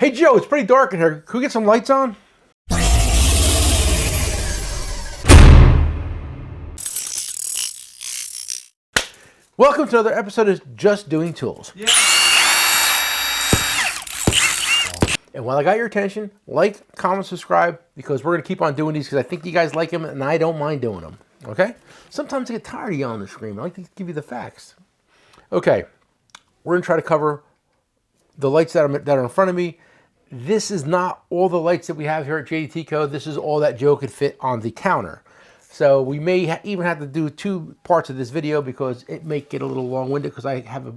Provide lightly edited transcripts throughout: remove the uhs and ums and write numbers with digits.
Hey, Joe, it's pretty dark in here. Can we get some lights on? Welcome to another episode of Just Doing Tools. Yeah. And while I got your attention, like, comment, subscribe, because we're going to keep on doing these because I think you guys like them and I don't mind doing them. Okay? Sometimes I get tired of yelling and screaming. I like to give you the facts. Okay. We're going to try to cover the lights that are in front of me. This is not all the lights that we have here at Jdtco. This is all that Joe could fit on the counter. So we may even have to do two parts of this video because it may get a little long-winded because I have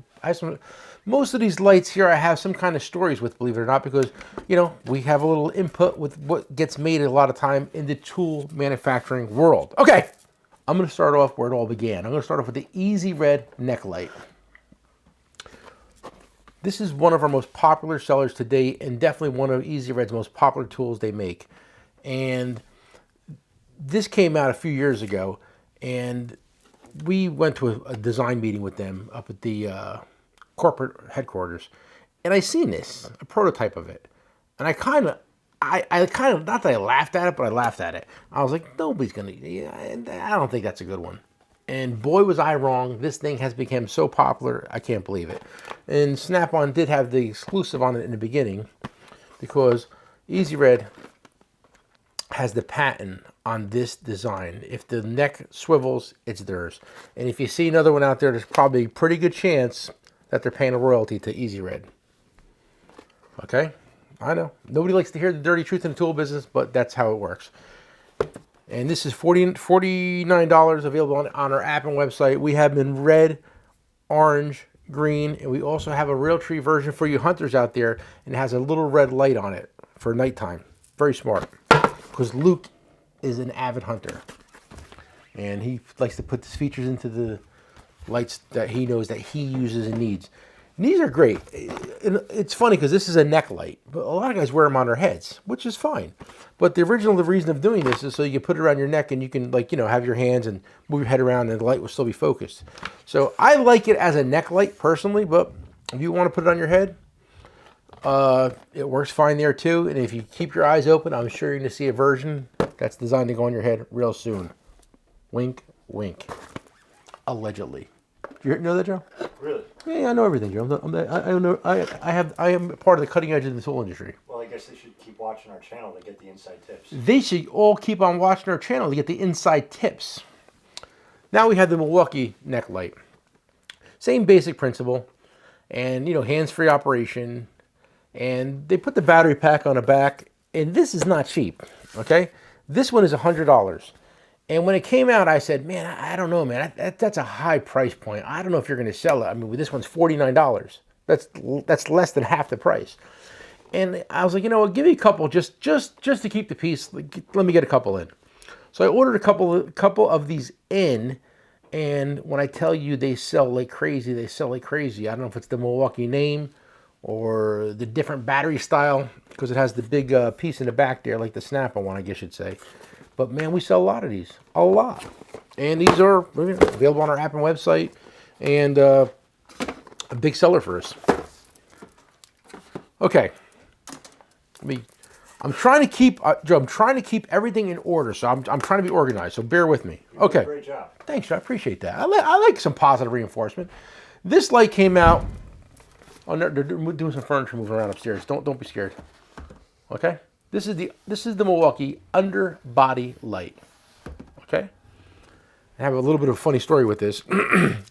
most of these lights here I have some kind of stories with, believe it or not, because, you know, we have a little input with what gets made a lot of time in the tool manufacturing world. Okay, I'm going to start off where it all began. I'm going to start off with the Easy Red neck light. This is one of our most popular sellers to date and definitely one of Easy Red's most popular tools they make. And this came out a few years ago, and we went to a design meeting with them up at the corporate headquarters, and I seen this, a prototype of it, and I kind of, not that I laughed at it, but I laughed at it. I was like, nobody's gonna, I don't think that's a good one. And boy, was I wrong. This thing has become so popular, I can't believe it. And Snap-on did have the exclusive on it in the beginning because Easy Red has the patent on this design. If the neck swivels, it's theirs. And if you see another one out there, there's probably a pretty good chance that they're paying a royalty to Easy Red. Okay? I know. Nobody likes to hear the dirty truth in the tool business, but that's how it works. And this is $49 available on our app and website. We have them in red, orange, green, and we also have a Realtree version for you hunters out there, and it has a little red light on it for nighttime. Very smart, because Luke is an avid hunter, and he likes to put these features into the lights that he knows that he uses and needs. And these are great. It's funny because this is a neck light, but a lot of guys wear them on their heads, which is fine. But the reason of doing this is so you can put it around your neck and you can, like, you know, have your hands and move your head around and the light will still be focused. So I like it as a neck light personally, but if you want to put it on your head, it works fine there too. And if you keep your eyes open, I'm sure you're going to see a version that's designed to go on your head real soon. Wink, wink. Allegedly. Do you know that, Joe? Really? Yeah, I know everything, Joe. I am part of the cutting edge of the tool industry. Well, I guess they should keep watching our channel to get the inside tips. They should all keep on watching our channel to get the inside tips. Now we have the Milwaukee neck light. Same basic principle, and, you know, hands-free operation. And they put the battery pack on the back, and this is not cheap. Okay, this one is $100. And when it came out, I said, man, I don't know, man. That's a high price point. I don't know if you're going to sell it. I mean, this one's $49. That's less than half the price. And I was like, you know what? Give me a couple just to keep the peace. Let me get a couple in. So I ordered a couple of these in. And when I tell you they sell like crazy, they sell like crazy. I don't know if it's the Milwaukee name or the different battery style, because it has the big piece in the back there, like the Snap-on one, I guess you'd say. But man, we sell a lot of these, a lot. And these are available on our app and website, and a big seller for us. Okay, I'm trying to keep, Joe, I'm trying to keep everything in order, so I'm trying to be organized. So bear with me. Okay. Great job. Thanks, Joe. I appreciate that. I like some positive reinforcement. This light came out. Oh, they're doing some furniture moving around upstairs. Don't be scared. Okay. This is the Milwaukee underbody light. Okay? I have a little bit of a funny story with this.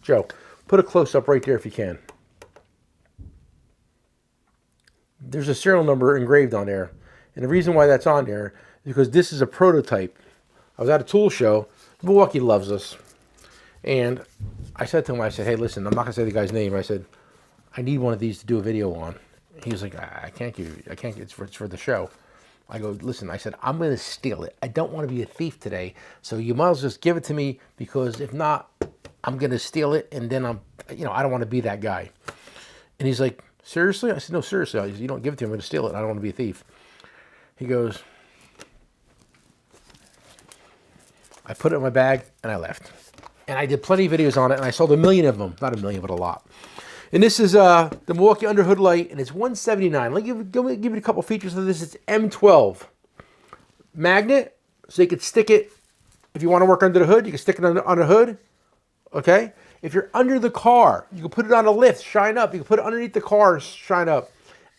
Joe, put a close-up right there if you can. There's a serial number engraved on there. And the reason why that's on there is because this is a prototype. I was at a tool show. Milwaukee loves us. And I said to him, I said, hey, listen, I'm not going to say the guy's name. I said, I need one of these to do a video on. He was like, I can't give you, it's for the show. I go, listen, I said, I'm going to steal it. I don't want to be a thief today, so you might as well just give it to me, because if not, I'm going to steal it, and then I don't want to be that guy. And he's like, seriously? I said, no, seriously. I said, you don't give it to me, I'm going to steal it. I don't want to be a thief. He goes, I put it in my bag, and I left. And I did plenty of videos on it, and I sold 1 million of them. Not 1 million, but a lot. And this is the Milwaukee Underhood light, and it's $179. Let me give you a couple features of this. It's M12 magnet, so you can stick it if you want to work under the hood. You can stick it on the hood. Okay. If you're under the car, you can put it on a lift, shine up. You can put it underneath the car, shine up.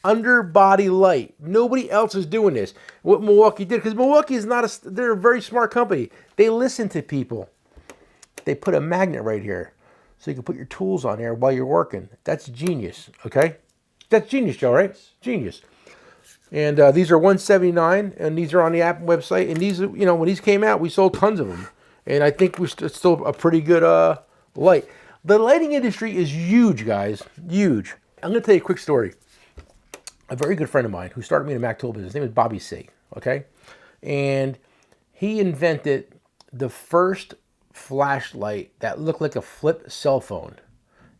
Underbody light. Nobody else is doing this. What Milwaukee did, because Milwaukee is not they're a very smart company. They listen to people. They put a magnet right here, so you can put your tools on there while you're working. That's genius, okay? That's genius, Joe, right? Genius. And these are $179, and these are on the Apple website. And these, you know, when these came out, we sold tons of them. And I think it's still a pretty good light. The lighting industry is huge, guys, huge. I'm going to tell you a quick story. A very good friend of mine who started me in the Mac tool business, his name is Bobby C, okay? And he invented the first flashlight that looked like a flip cell phone.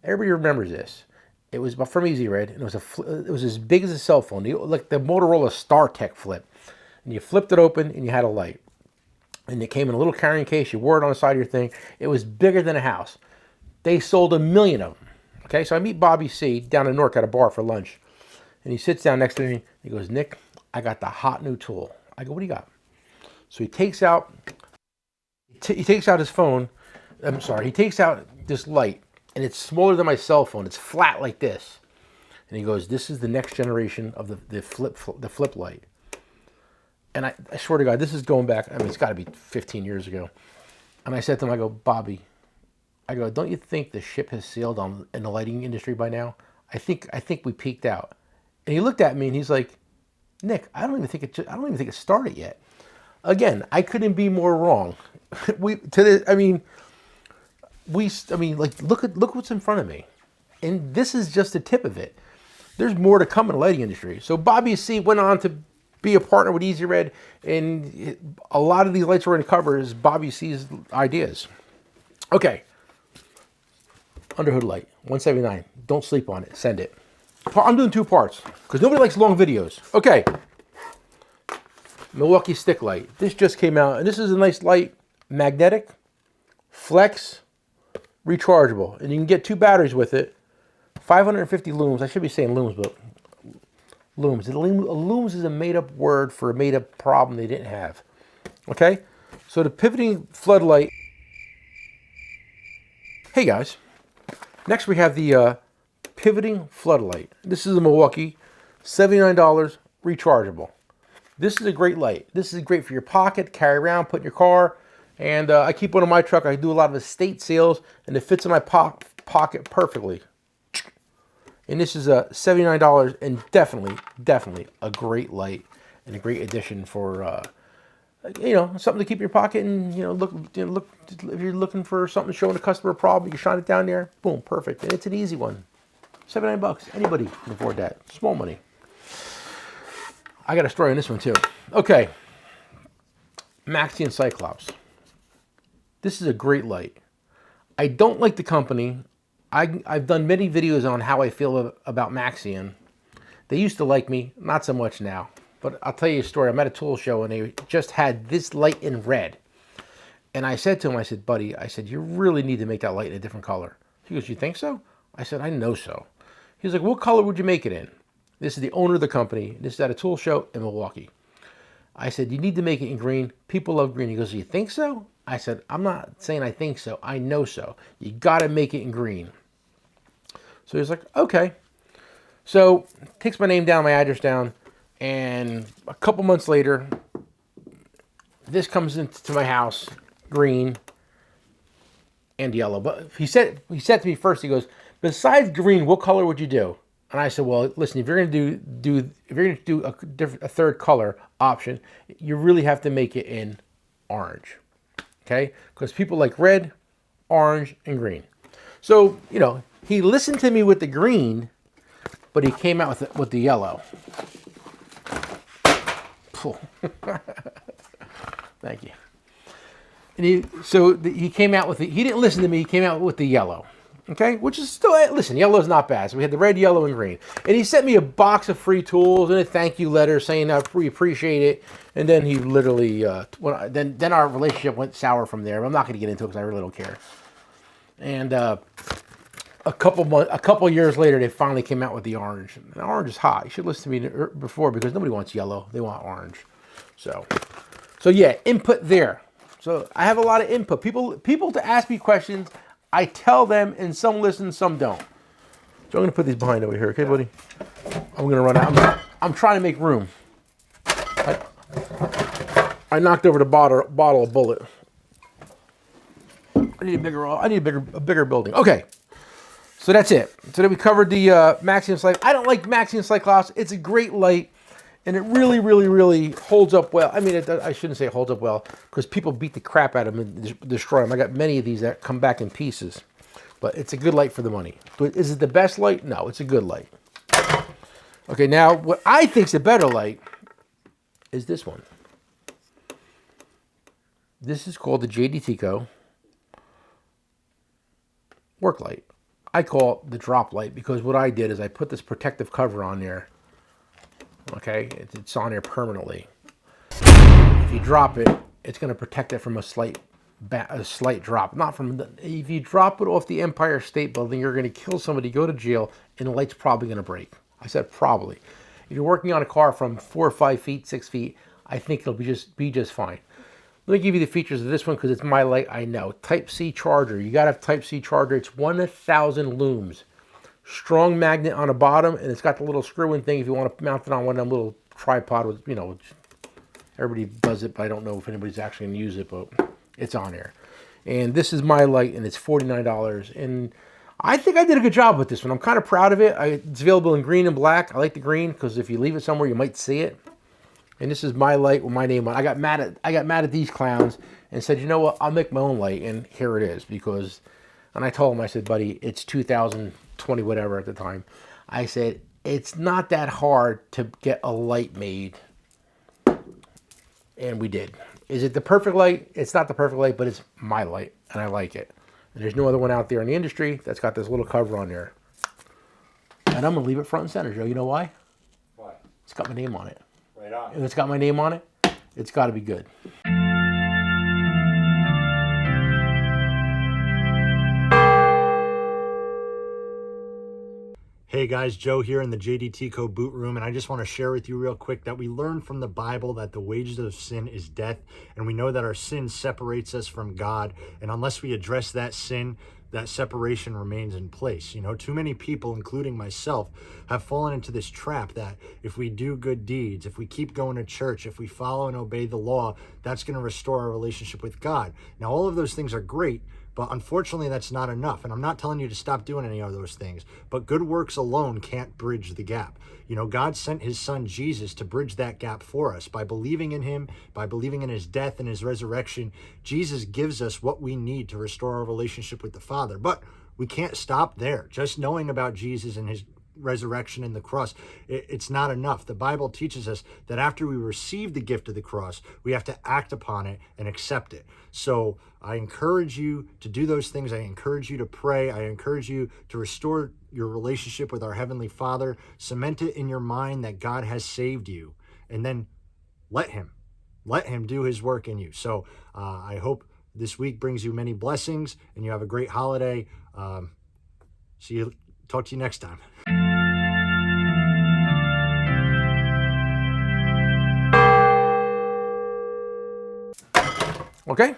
Everybody remembers this. It was from Easy Red, and it was as big as a cell phone, like the Motorola StarTech flip. And you flipped it open, and you had a light. And it came in a little carrying case. You wore it on the side of your thing. It was bigger than a house. They sold 1 million of them. Okay, so I meet Bobby C down in Newark at a bar for lunch. And he sits down next to me. He goes, Nick, I got the hot new tool. I go, what do you got? So he takes out his phone. I'm sorry. He takes out this light, and it's smaller than my cell phone. It's flat like this. And he goes, this is the next generation of the flip light. And I swear to God, this is going back, I mean, it's got to be 15 years ago. And I said to him, I go, Bobby, I go, don't you think the ship has sailed in the lighting industry by now? I think we peaked out. And he looked at me and he's like, Nick, I don't even think it started yet. Again, I couldn't be more wrong. Like, look what's in front of me. And this is just the tip of it. There's more to come in the lighting industry. So Bobby C went on to be a partner with Easy Red, and a lot of these lights we're going to cover is Bobby C's ideas. Okay. Underhood light, $179. Don't sleep on it. Send it. I'm doing 2 parts because nobody likes long videos. Okay. Milwaukee stick light. This just came out, and this is a nice light, magnetic, flex, rechargeable, and you can get 2 batteries with it. 550 looms. I should be saying looms, but looms. Looms is a made-up word for a made-up problem they didn't have. Okay? So the pivoting floodlight. Hey, guys. Next, we have the pivoting floodlight. This is a Milwaukee, $79, rechargeable. This is a great light. This is great for your pocket, carry around, put in your car. And I keep one in my truck. I do a lot of estate sales, and it fits in my pocket perfectly. And this is $79, and definitely a great light and a great addition for something to keep in your pocket. And look if you're looking for something showing a customer a problem, you can shine it down there. Boom, perfect. And it's an easy one. $79. Anybody can afford that. Small money. I got a story on this one too. Okay, Maxxeon Cyclops. This is a great light. I don't like the company. I've done many videos on how I feel about Maxxeon. They used to like me, not so much now. But I'll tell you a story. I'm at a tool show, and they just had this light in red. And I said to him, I said, buddy, you really need to make that light in a different color. He goes, you think so? I said, I know so. He's like, what color would you make it in? This is the owner of the company. This is at a tool show in Milwaukee. I said, you need to make it in green. People love green. He goes, you think so? I said, I'm not saying I think so. I know so. You got to make it in green. So he's like, okay. So takes my name down, my address down, and a couple months later, this comes into my house, green and yellow. But he said to me first, he goes, besides green, what color would you do? And I said, well, listen, if you're going to do a third color option, you really have to make it in orange, okay? Because people like red, orange, and green. So he listened to me with the green, but he came out with the yellow. Thank you. And he came out with he didn't listen to me. He came out with the yellow. Okay, which is still, listen, yellow is not bad. So we had the red, yellow, and green. And he sent me a box of free tools and a thank you letter saying we appreciate it. And then he literally, then our relationship went sour from there. I'm not going to get into it because I really don't care. And a couple years later, they finally came out with the orange. And the orange is hot. You should listen to me before because nobody wants yellow. They want orange. So yeah, input there. So I have a lot of input. People to ask me questions. I tell them, and some listen, some don't. So I'm gonna put these behind over here, okay, buddy? I'm gonna run out. I'm trying to make room. I knocked over the bottle of Bullet. I need a bigger building. Okay. So that's it. So then we covered the Maxxeon Cyclops. I don't like Maxxeon Cyclops. It's a great light, and it really, really, really holds up well. I mean, I shouldn't say it holds up well, because people beat the crap out of them and destroy them. I got many of these that come back in pieces. But it's a good light for the money. But is it the best light? No, it's a good light. Okay, now what I think is a better light is this one. This is called the Jdtco work light. I call it the drop light because what I did is I put this protective cover on there. Okay, it's on there permanently. If you drop it, it's going to protect it from a slight drop. Not from if you drop it off the Empire State Building, you're going to kill somebody, go to jail, and the light's probably going to break. I said probably. If you're working on a car from 4 or 5 feet, 6 feet, I think it'll be just fine. Let me give you the features of this one because it's my light, I know. Type-C charger. You got to have Type-C charger. It's 1,000 looms. Strong magnet on the bottom, and it's got the little screw-in thing if you want to mount it on one of them little tripod with, you know, everybody does it, but I don't know if anybody's actually going to use it, but it's on there. And this is my light, and it's $49. And I think I did a good job with this one. I'm kind of proud of it. It's available in green and black. I like the green because if you leave it somewhere, you might see it. And this is my light with my name on it. I got mad at these clowns and said, you know what, I'll make my own light. And here it is because, and I told him, I said, buddy, it's 2020 whatever at the time. I said, it's not that hard to get a light made. And we did. Is it the perfect light? It's not the perfect light, but it's my light and I like it. And there's no other one out there in the industry that's got this little cover on there. And I'm gonna leave it front and center, Joe. You know why? Why? It's got my name on it. Right on. If it's got my name on it, it's got to be good. Hey guys, Joe here in the Jdtco boot room, and I just want to share with you real quick that we learned from the Bible that the wages of sin is death, and we know that our sin separates us from God, and unless we address that sin, that separation remains in place. You know, too many people, including myself, have fallen into this trap that if we do good deeds, if we keep going to church, if we follow and obey the law, that's going to restore our relationship with God. Now, all of those things are great, but unfortunately, that's not enough. And I'm not telling you to stop doing any of those things, but good works alone can't bridge the gap. You know, God sent his son Jesus to bridge that gap for us. By believing in him, by believing in his death and his resurrection, Jesus gives us what we need to restore our relationship with the Father. But we can't stop there. Just knowing about Jesus and his resurrection and the cross, it's not enough. The Bible teaches us that after we receive the gift of the cross, we have to act upon it and accept it. So I encourage you to do those things. I encourage you to pray. I encourage you to restore your relationship with our Heavenly Father. Cement it in your mind that God has saved you, and then let him do his work in you. So I hope this week brings you many blessings and you have a great holiday. Talk to you next time. Okay.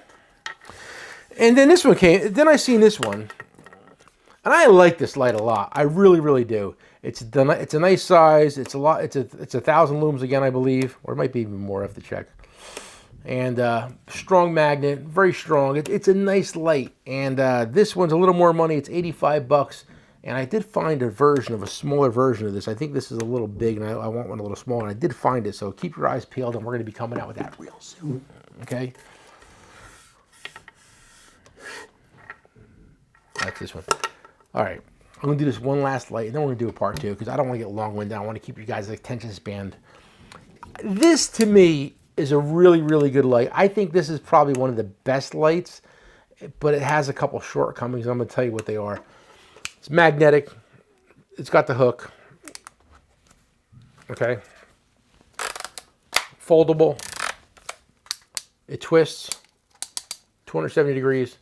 And then this one came. Then I seen this one, and I like this light a lot. I really, really do. It's a nice size. It's a lot. It's 1,000 looms again, I believe, or it might be even more. I have to check. And strong magnet, very strong. It's a nice light. And this one's a little more money. It's $85. And I did find a smaller version of this. I think this is a little big, and I want one a little smaller. And I did find it, so keep your eyes peeled, and we're going to be coming out with that real soon. Okay? That's this one. All right. I'm going to do this one last light, and then we're going to do a part two, because I don't want to get long-winded. I want to keep you guys' attention span. This, to me, is a really, really good light. I think this is probably one of the best lights, but it has a couple shortcomings. I'm going to tell you what they are. It's magnetic. It's got the hook. Okay. Foldable. It twists 270 degrees.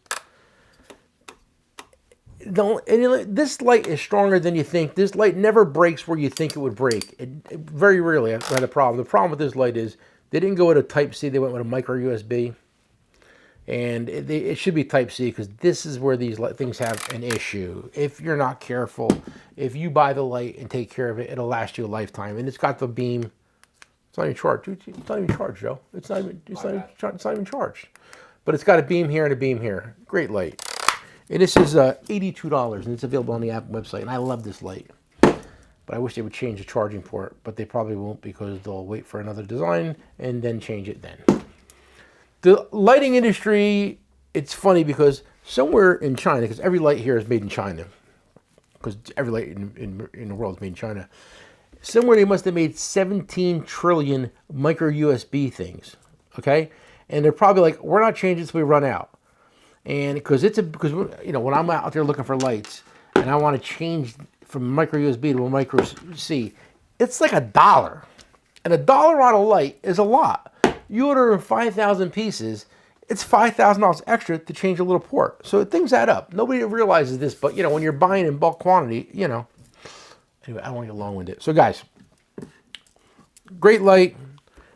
This light is stronger than you think. This light never breaks where you think it would break. Very rarely I've had a problem. The problem with this light is they didn't go with a Type C. They went with a micro USB. And it should be Type C, because this is where these things have an issue. If you're not careful, if you buy the light and take care of it, it'll last you a lifetime. And it's got the beam. It's not even charged. It's not even charged, Joe. It's not even charged. But it's got a beam here and a beam here. Great light. And this is $82, and it's available on the Apple website. And I love this light. But I wish they would change the charging port, but they probably won't, because they'll wait for another design and then change it then. The lighting industry, it's funny because somewhere in China, because every light here is made in China, because every light in the world is made in China, somewhere they must have made 17 trillion micro USB things, okay? And they're probably like, we're not changing until we run out. And because when I'm out there looking for lights and I want to change from micro USB to a micro C, it's like $1. And $1 on a light is a lot. You order 5,000 pieces, it's $5,000 extra to change a little port. So things add up. Nobody realizes this, but when you're buying in bulk quantity, Anyway, I don't want to get long-winded. So guys, great light,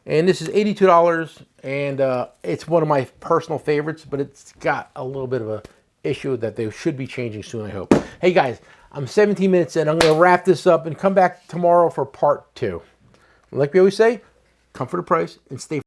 and this is $82, and it's one of my personal favorites, but it's got a little bit of a issue that they should be changing soon, I hope. Hey guys, I'm 17 minutes in. I'm going to wrap this up and come back tomorrow for part 2. Like we always say, come for the price and stay